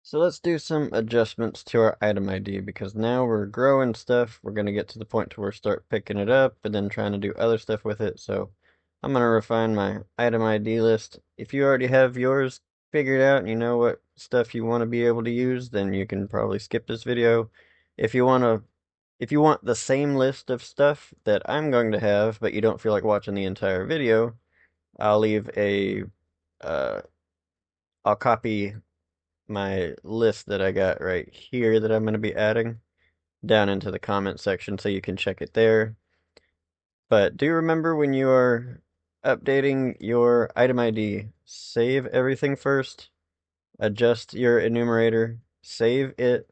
So let's do some adjustments to our item ID because now we're growing stuff. We're going to get to the point to where we start picking it up and then trying to do other stuff with it. So I'm going to refine my item ID list. If you already have yours figured out and you know what stuff you want to be able to use, then you can probably skip this video. If you want to, if you want the same list of stuff that I'm going to have, but you don't feel like watching the entire video, I'll leave a, uh, I'll copy my list that I got right here that I'm going to be adding down into the comment section so you can check it there. But do remember when you are updating your item ID, save everything first, adjust your enumerator, save it,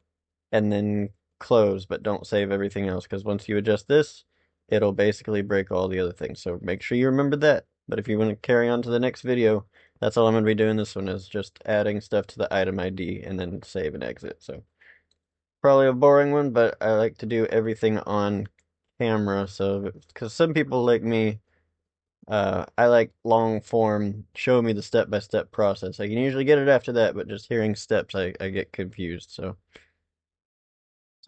and then close, but don't save everything else because once you adjust this, it'll basically break all the other things. So make sure you remember that. But if you want to carry on to the next video, that's all I'm going to be doing this one is just adding stuff to the item ID and then save and exit. So probably a boring one, but I like to do everything on camera. So because some people like me, I like long form, show me the step-by-step process. I can usually get it after that, but just hearing steps, I get confused. So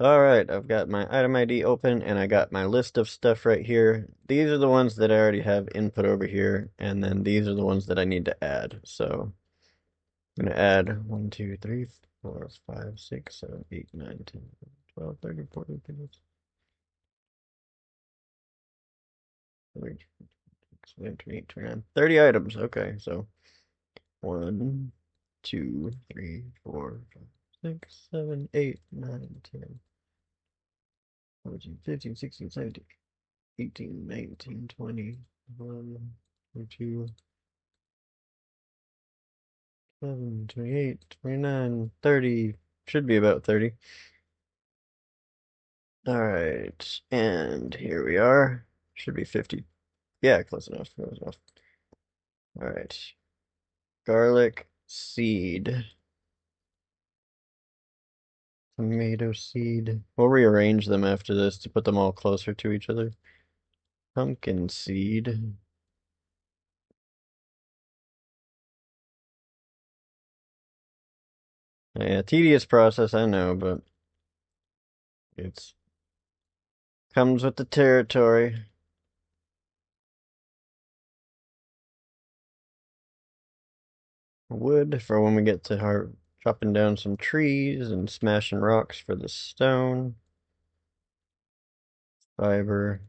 all right, I've got my item ID open and I got my list of stuff right here. These are the ones that I already have input over here, and then these are the ones that I need to add. So I'm gonna add 1, 2, 3, 4, 5, 6, 7, 8, 9, 10, 12, 13, 14, 15, 16, 29, 30 items. Okay, so 1, 2, 3, 4, 5, 6, 7, 8, 9, 10, 14, 15, 16, 17. 18, 19, 20, 21, 22, 27, 28, 29, 30. Should be about 30. All right, and here we are. Should be 50. Yeah, close enough. Close enough. All right. Garlic seed. Tomato seed. We'll rearrange them after this to put them all closer to each other. Pumpkin seed. Yeah, tedious process, I know, but it's comes with the territory. Wood for when we get to chopping down some trees and smashing rocks for the stone. Fiber.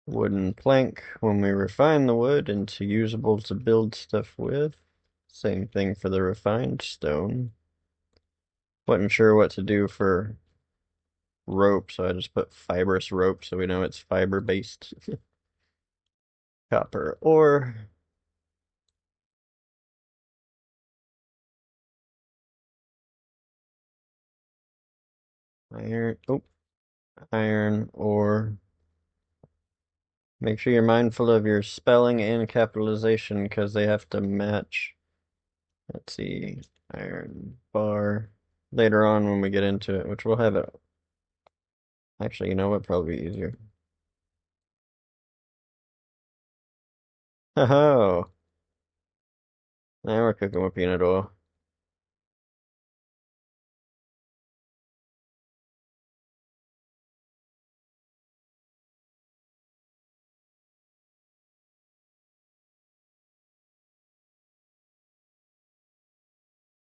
Wooden plank when we refine the wood into usable to build stuff with. Same thing for the refined stone. Wasn't sure what to do for rope, so I just put fibrous rope so we know it's fiber based. Copper ore. Iron. Oh, iron ore. Make sure you're mindful of your spelling and capitalization because they have to match. Let's see. Iron bar. Later on when we get into it, which we'll have it. Actually, you know what? Probably easier. Oh, now we're cooking with peanut oil.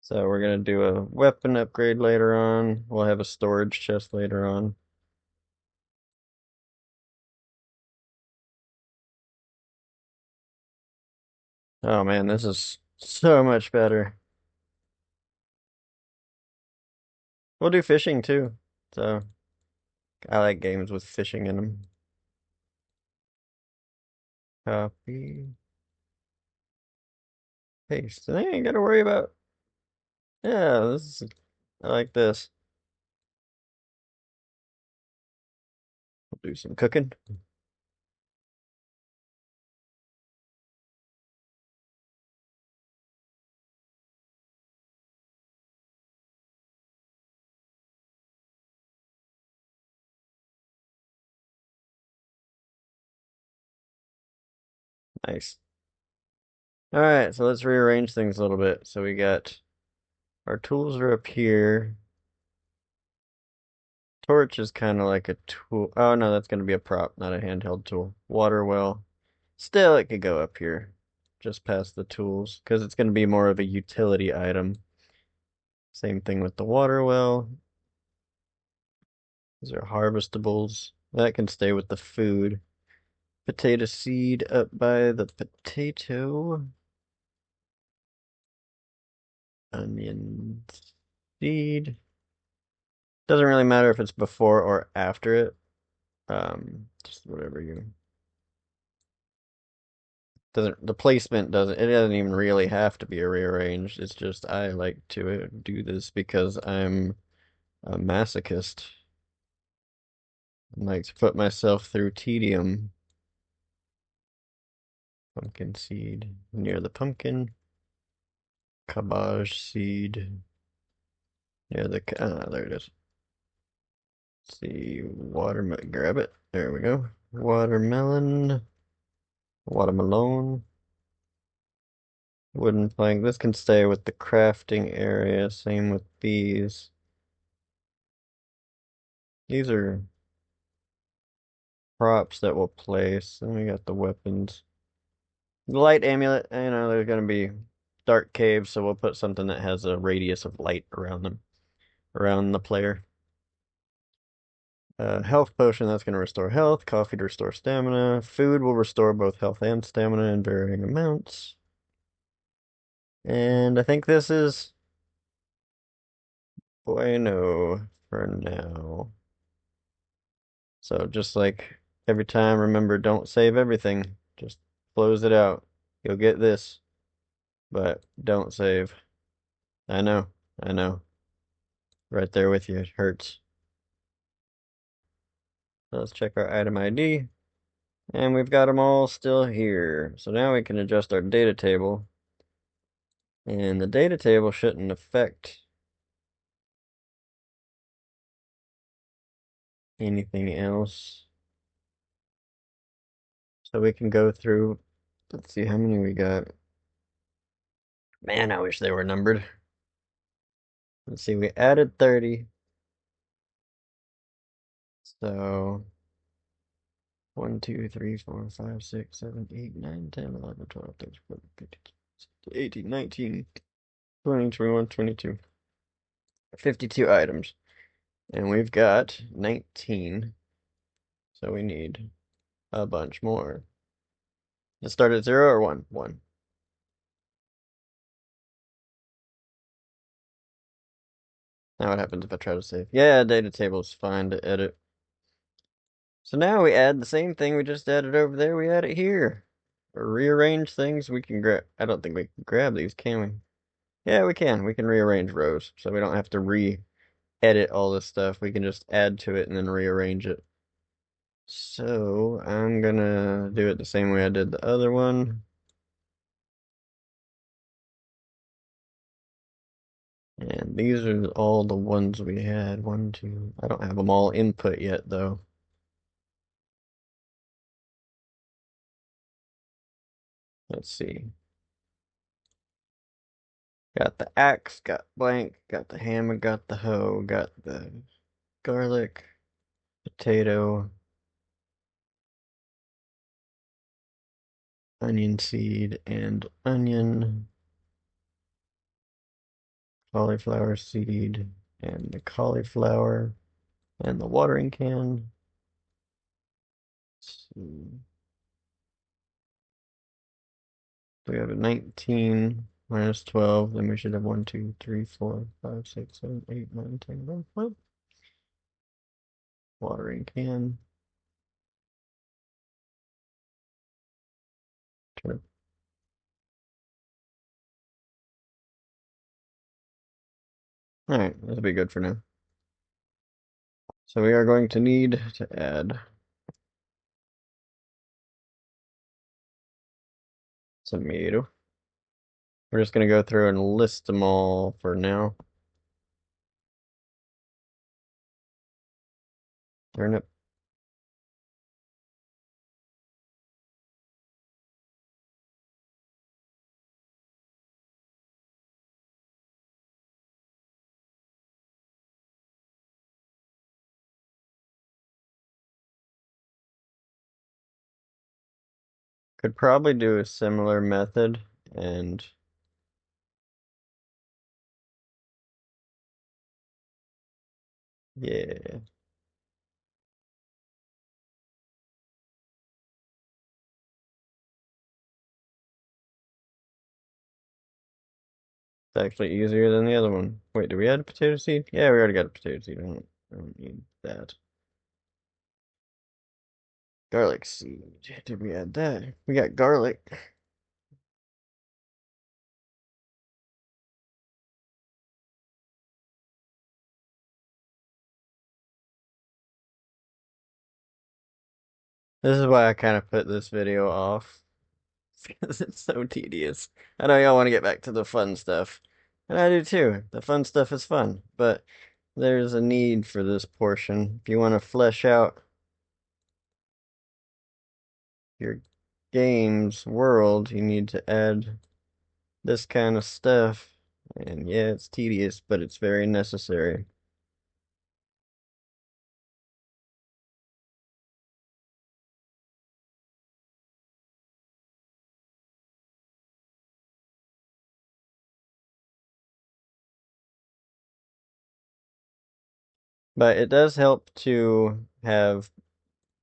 So we're gonna do a weapon upgrade later on. We'll have a storage chest later on. Oh man, this is so much better. We'll do fishing too. So I like games with fishing in them. Copy, paste. I ain't gotta worry about. Yeah, this is. I like this. We'll do some cooking. Nice. Alright, so let's rearrange things a little bit. So we got our tools are up here. Torch is kind of like a tool. Oh no, that's going to be a prop, not a handheld tool. Water well. Still, it could go up here, just past the tools, because it's going to be more of a utility item. Same thing with the water well. These are harvestables. That can stay with the food. Potato seed up by the potato. Onion seed. Doesn't really matter if it's before or after it. Just whatever you doesn't the placement doesn't it doesn't even really have to be rearranged. It's just I like to do this because I'm a masochist. I like to put myself through tedium. Pumpkin seed near the pumpkin. Cabbage seed near the there it is. Let's see, watermelon. Grab it. There we go. Watermelon. Watermelon. Wooden plank. This can stay with the crafting area. Same with these. These are props that we'll place. And we got the weapons. The light amulet, there's gonna be dark caves, so we'll put something that has a radius of light around them, around the player. Health potion, that's gonna restore health. Coffee to restore stamina. Food will restore both health and stamina in varying amounts. And I think this is bueno for now. So just like every time, remember, don't save everything. Just close it out. You'll get this, but don't save. I know, I know. Right there with you, it hurts. So let's check our item ID. And we've got them all still here. So now we can adjust our data table. And the data table shouldn't affect anything else. So we can go through, let's see how many we got. Man, I wish they were numbered. Let's see, we added 30. So 1, 2, 3, 4, 5, 6, 7, 8, 9, 10, 11, 12, 13, 14, 15, 16, 18, 19, 20, 21, 22. 52 items. And we've got 19. So we need a bunch more. Let's start at 0 or 1? 1. Now what happens if I try to save? Yeah, data table is fine to edit. So now we add the same thing we just added over there, we add it here. Or rearrange things, we can grab, I don't think we can grab these, can we? Yeah, we can. We can rearrange rows, so we don't have to re-edit all this stuff. We can just add to it and then rearrange it. So I'm gonna do it the same way I did the other one. And these are all the ones we had. 1, 2. I don't have them all input yet, though. Let's see. Got the axe, got blank, got the hammer, got the hoe, got the garlic, potato, onion seed, and onion, cauliflower seed, and the cauliflower, and the watering can. Let's see. We have a 19 minus 12, then we should have 1, 2, 3, 4, 5, 6, 7, 8, 9, 10, 11, 12. Watering can. Turn. Alright, that'll be good for now. So we are going to need to add tomato. We're just going to go through and list them all for now. Turnip. Could probably do a similar method and yeah. It's actually easier than the other one. Wait, do we add a potato seed? Yeah, we already got a potato seed. I don't need that. Garlic seed. Did we add that? We got garlic. This is why I kind of put this video off. Because it's so tedious. I know y'all want to get back to the fun stuff. And I do too. The fun stuff is fun. But there's a need for this portion. If you want to flesh out your game's world, you need to add this kind of stuff. And yeah, it's tedious, but it's very necessary. But it does help to have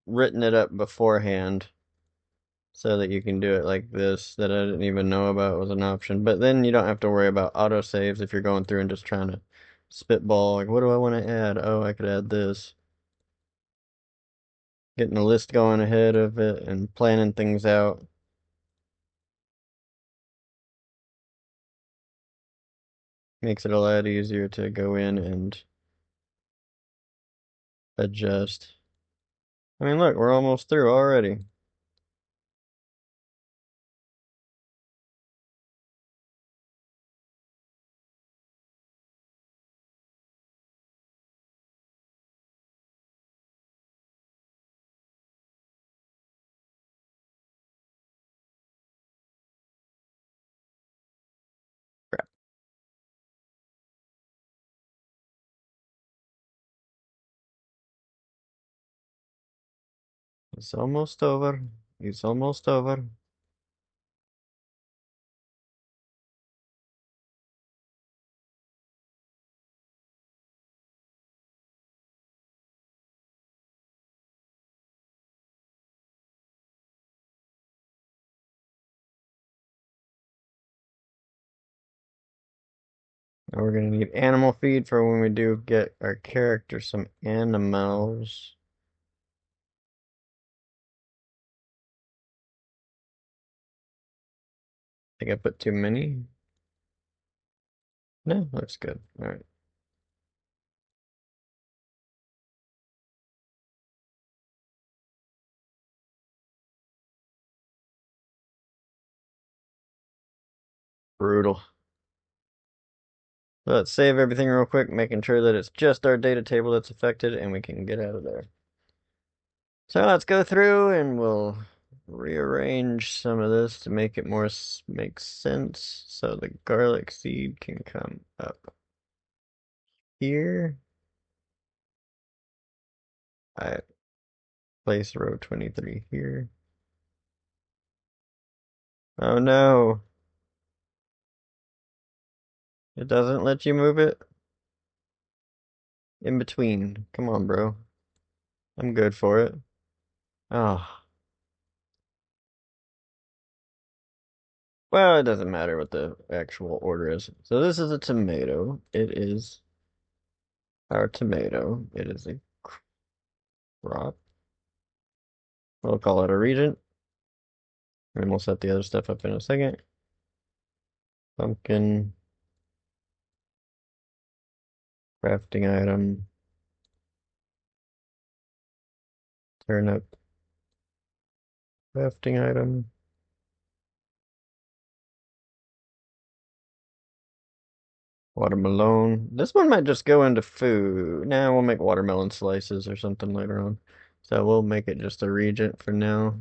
written it up beforehand so that you can do it like this that I didn't even know about was an option. But then you don't have to worry about autosaves if you're going through and just trying to spitball, like, what do I want to add? Oh, I could add this. Getting a list going ahead of it and planning things out makes it a lot easier to go in and adjust. I mean, look, we're almost through already. Crap. It's almost over. It's almost over. Now we're gonna need animal feed for when we do get our character some animals. I think I put too many. No, looks good. All right. Brutal. Let's save everything real quick, making sure that it's just our data table that's affected and we can get out of there. So let's go through and we'll rearrange some of this to make it more make sense. So the garlic seed can come up here. I place row 23 here. Oh no. It doesn't let you move it in between. Come on, bro. I'm good for it. Oh. Well, it doesn't matter what the actual order is. So this is a tomato. It is our tomato. It is a crop. We'll call it a regent. And we'll set the other stuff up in a second. Pumpkin. Crafting item. Turnip. Crafting item. Watermelon. This one might just go into food. Nah, we'll make watermelon slices or something later on. So we'll make it just a regent for now.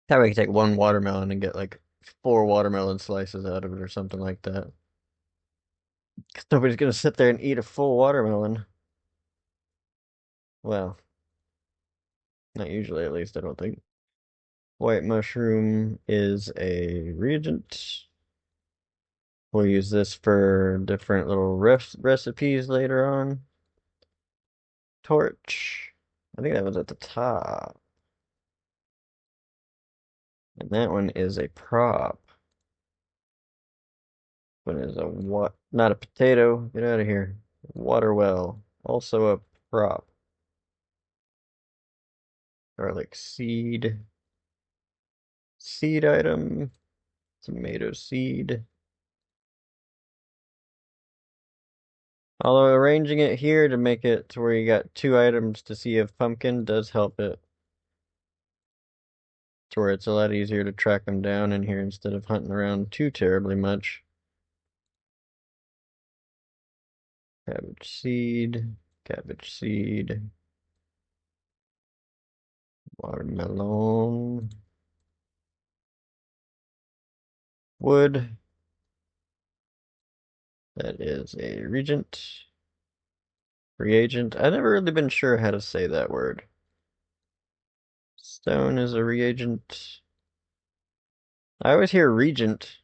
That way we can take one watermelon and get like 4 watermelon slices out of it or something like that. Because nobody's gonna sit there and eat a full watermelon. Well, not usually at least, I don't think. White mushroom is a reagent. We'll use this for different little recipes later on. Torch. I think that was at the top. And that one is a prop. One is a what? Not a potato. Get out of here. Water well. Also a prop. Garlic seed. Seed item. Tomato seed. Although arranging it here to make it to where you got two items to see if pumpkin does help it. To where it's a lot easier to track them down in here instead of hunting around too terribly much. Cabbage seed, watermelon, wood. That is a reagent. I've never really been sure how to say that word. Stone is a reagent. I always hear regent,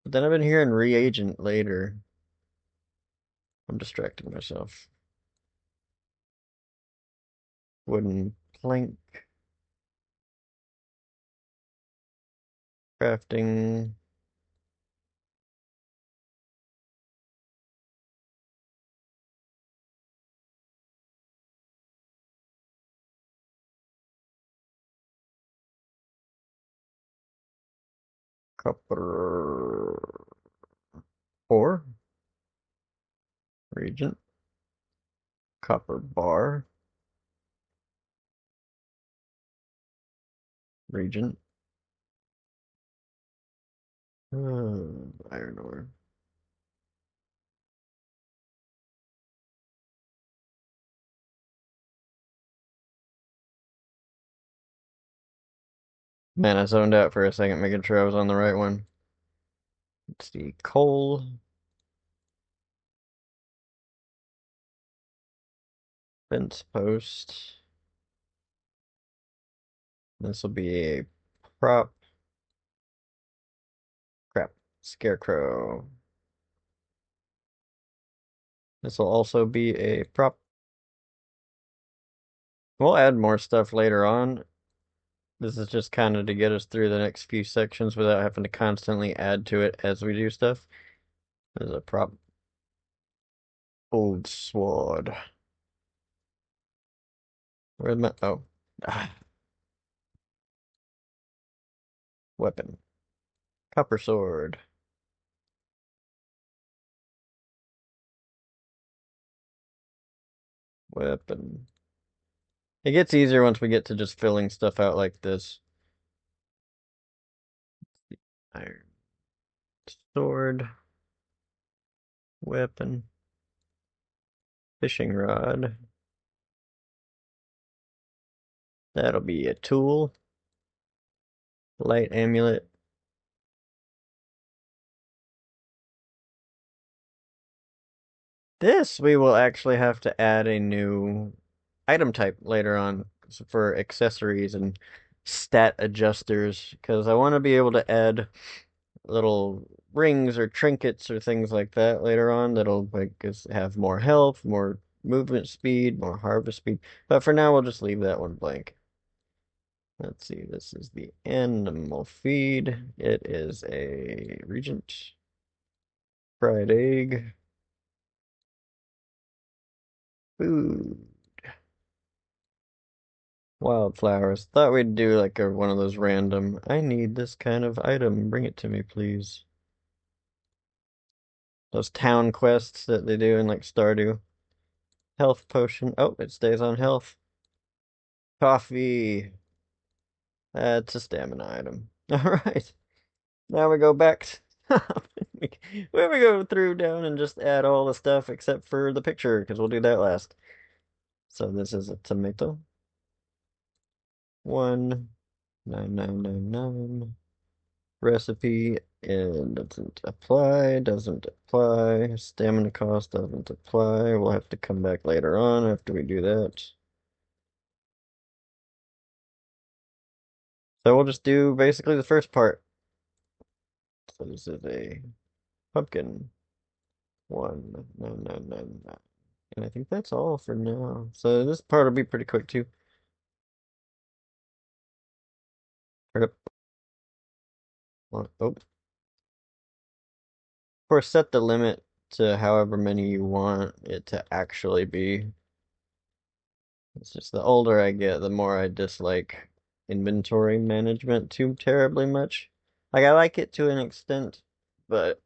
but then I've been hearing reagent later. I'm distracting myself. Wooden plank. Crafting. Copper ore. Regent. Copper bar. Regent. Iron ore. Man, I zoned out for a second, making sure I was on the right one. Let's see, coal. Fence post. This will be a prop. Crap. Scarecrow. This will also be a prop. We'll add more stuff later on. This is just kind of to get us through the next few sections without having to constantly add to it as we do stuff. There's a prop. Old sword. Where's my... Oh. Ah. Weapon. Copper sword. Weapon. It gets easier once we get to just filling stuff out like this. Iron sword. Weapon. Fishing rod. That'll be a tool. Light amulet. This we will actually have to add a new item type later on for accessories and stat adjusters because I want to be able to add little rings or trinkets or things like that later on that'll like have more health, more movement speed, more harvest speed. But for now, we'll just leave that one blank. Let's see, this is the animal feed. It is a Regent fried egg. Food. Wildflowers. Thought we'd do like one of those random, I need this kind of item. Bring it to me, please. Those town quests that they do in like Stardew. Health potion. Oh, it stays on health. Coffee. That's a stamina item. All right. Now we go back. Where we go through down and just add all the stuff except for the picture, because we'll do that last. So this is a tomato. 19999. Recipe and doesn't apply, doesn't apply. Stamina cost doesn't apply. We'll have to come back later on after we do that. So we'll just do basically the first part. So this is a pumpkin. 1999. And I think that's all for now. So this part will be pretty quick too. Of course, set the limit to however many you want it to actually be. It's just the older I get, the more I dislike inventory management too terribly much. Like I like it to an extent, but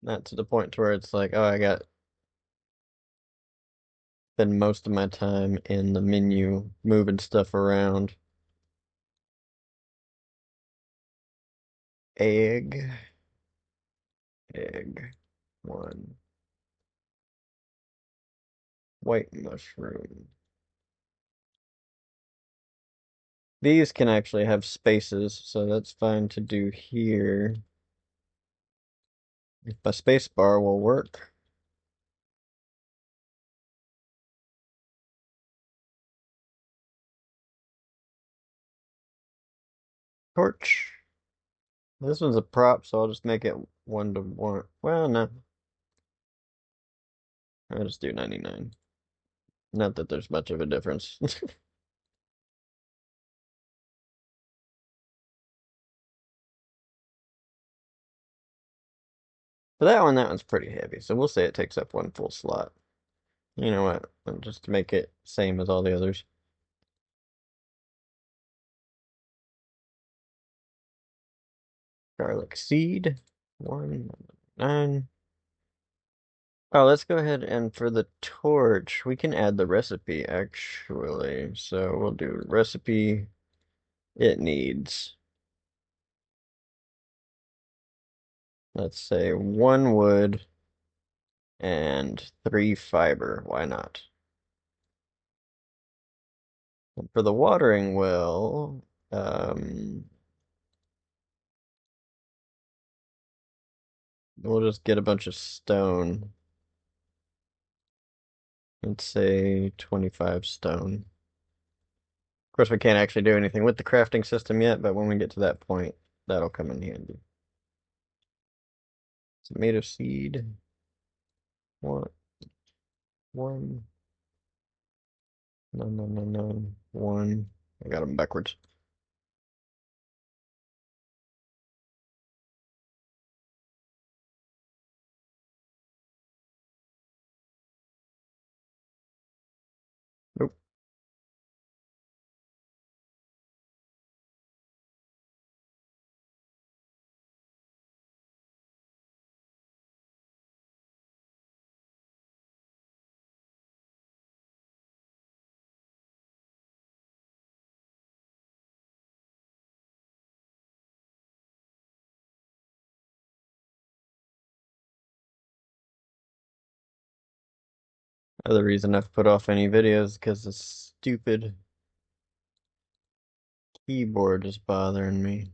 not to the point to where it's like, oh, I got spend most of my time in the menu moving stuff around. Egg, egg, one, white mushroom. These can actually have spaces, so that's fine to do here. If a space bar will work. Torch. This one's a prop, so I'll just make it 1 to 1. Well, no. I'll just do 99. Not that there's much of a difference. For that one's pretty heavy, so we'll say it takes up 1 full slot. You know what? Just to make it same as all the others. Garlic seed. 199. Oh, let's go ahead and for the torch, we can add the recipe actually. So we'll do recipe. It needs, let's say, 1 wood and 3 fiber. Why not? And for the watering well, we'll just get a bunch of stone. Let's say 25 stone. Of course, we can't actually do anything with the crafting system yet, but when we get to that point, that'll come in handy. Tomato seed. One, one. No, no, no, no. One. I got them backwards. Nope. Other reason I've put off any videos because the stupid keyboard is bothering me.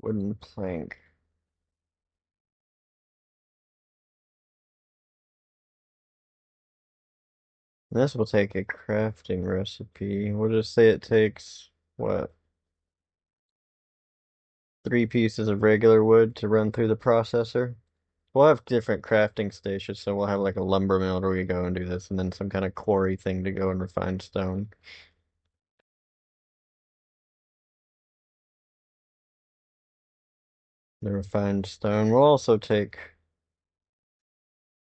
Wooden plank. This will take a crafting recipe. We'll just say it takes, what, 3 pieces of regular wood to run through the processor. We'll have different crafting stations, so we'll have like a lumber mill where we go and do this, and then some kind of quarry thing to go and refine stone. The refined stone will also take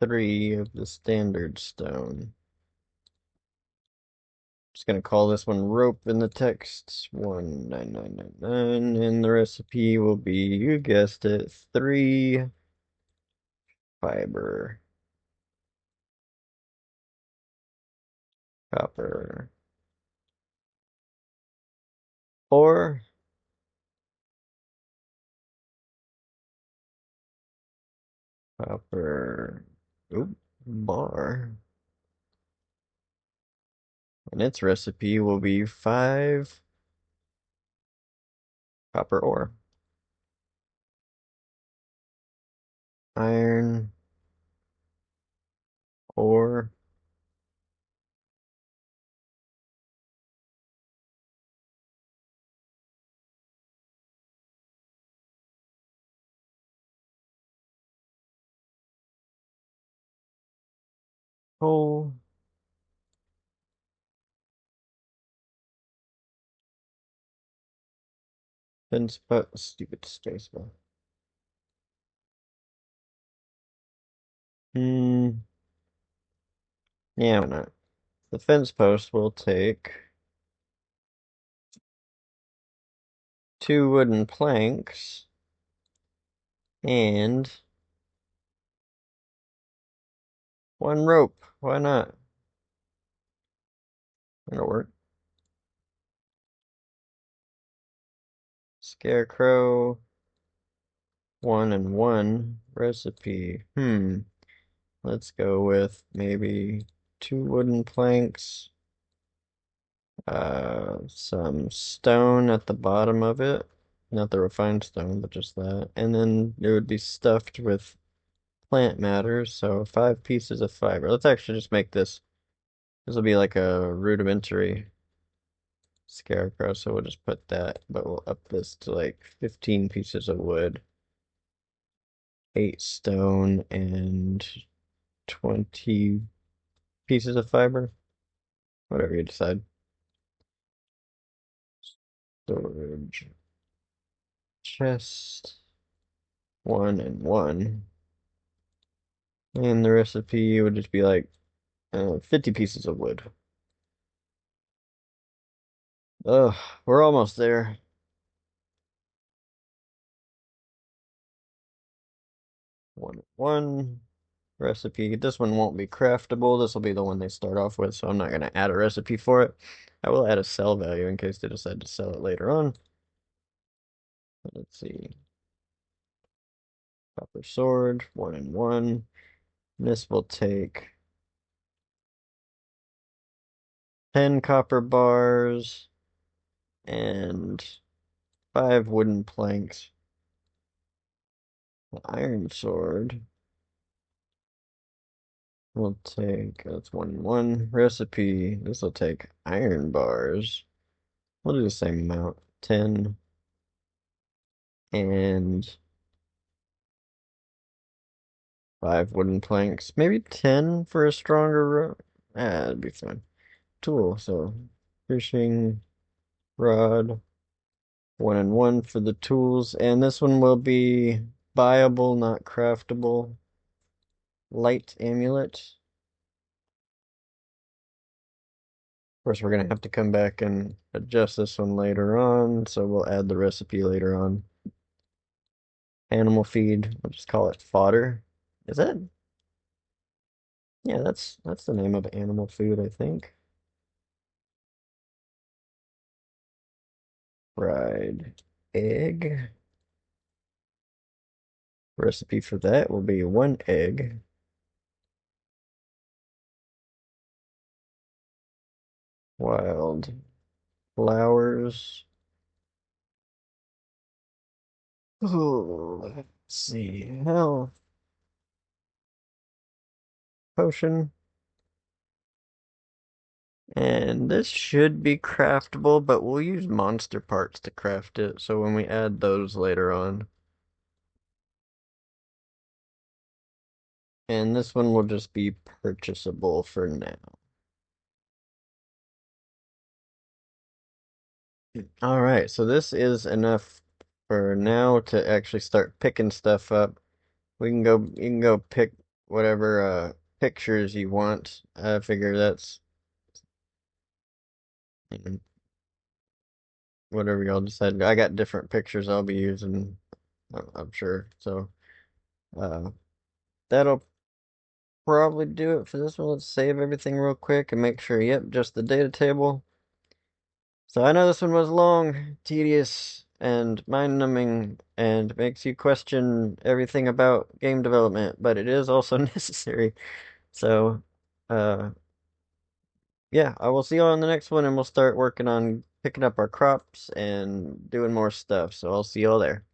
3 of the standard stone. Just gonna call this one rope in the text. 19999, and the recipe will be, you guessed it, 3 fiber, copper, or copper, oop, bar. And its recipe will be 5 copper ore. iron, ore, coal, fence post, stupid space bar. Hmm, yeah, why not? The fence post will take 2 wooden planks and 1 rope. Why not? That'll work. Scarecrow, 1 and 1 recipe. Let's go with maybe 2 wooden planks, some stone at the bottom of it. Not the refined stone, but just that. And then it would be stuffed with plant matter, so 5 pieces of fiber. Let's actually just make this. This will be like a rudimentary scarecrow, so we'll just put that, but we'll up this to like 15 pieces of wood, 8 stone, and 20 pieces of fiber. Whatever you decide. Storage. Chest. 1 and 1. And the recipe would just be like 50 pieces of wood. Ugh, we're almost there. 1 and 1 recipe. This one won't be craftable. This will be the one they start off with, so I'm not going to add a recipe for it. I will add a sell value in case they decide to sell it later on. Let's see. Copper sword, 1 and 1. This will take 10 copper bars and 5 wooden planks. The iron sword will take, that's 1 and 1 recipe. This will take iron bars. We'll do the same amount, 10 and 5 wooden planks. Maybe 10 for a stronger, that'd be fine. Tool, so fishing rod, 1 and 1 for the tools, and this one will be buyable, not craftable. Light amulet. Of course, we're gonna have to come back and adjust this one later on, so we'll add the recipe later on. Animal feed, we'll just call it fodder. Is that? Yeah, that's the name of animal food, I think. Fried egg. Recipe for that will be 1 egg. Wild flowers. Ooh, let's see. Health potion. And this should be craftable, but we'll use monster parts to craft it, so when we add those later on. And this one will just be purchasable for now. Alright, so this is enough for now to actually start picking stuff up. You can go pick whatever pictures you want. I figure that's whatever y'all decide. I got different pictures I'll be using, I'm sure. So that'll probably do it for this one. Let's save everything real quick and make sure, yep, just the data table. So I know this one was long, tedious, and mind-numbing, and makes you question everything about game development, but it is also necessary. So, yeah, I will see you on the next one, and we'll start working on picking up our crops and doing more stuff. So I'll see you all there.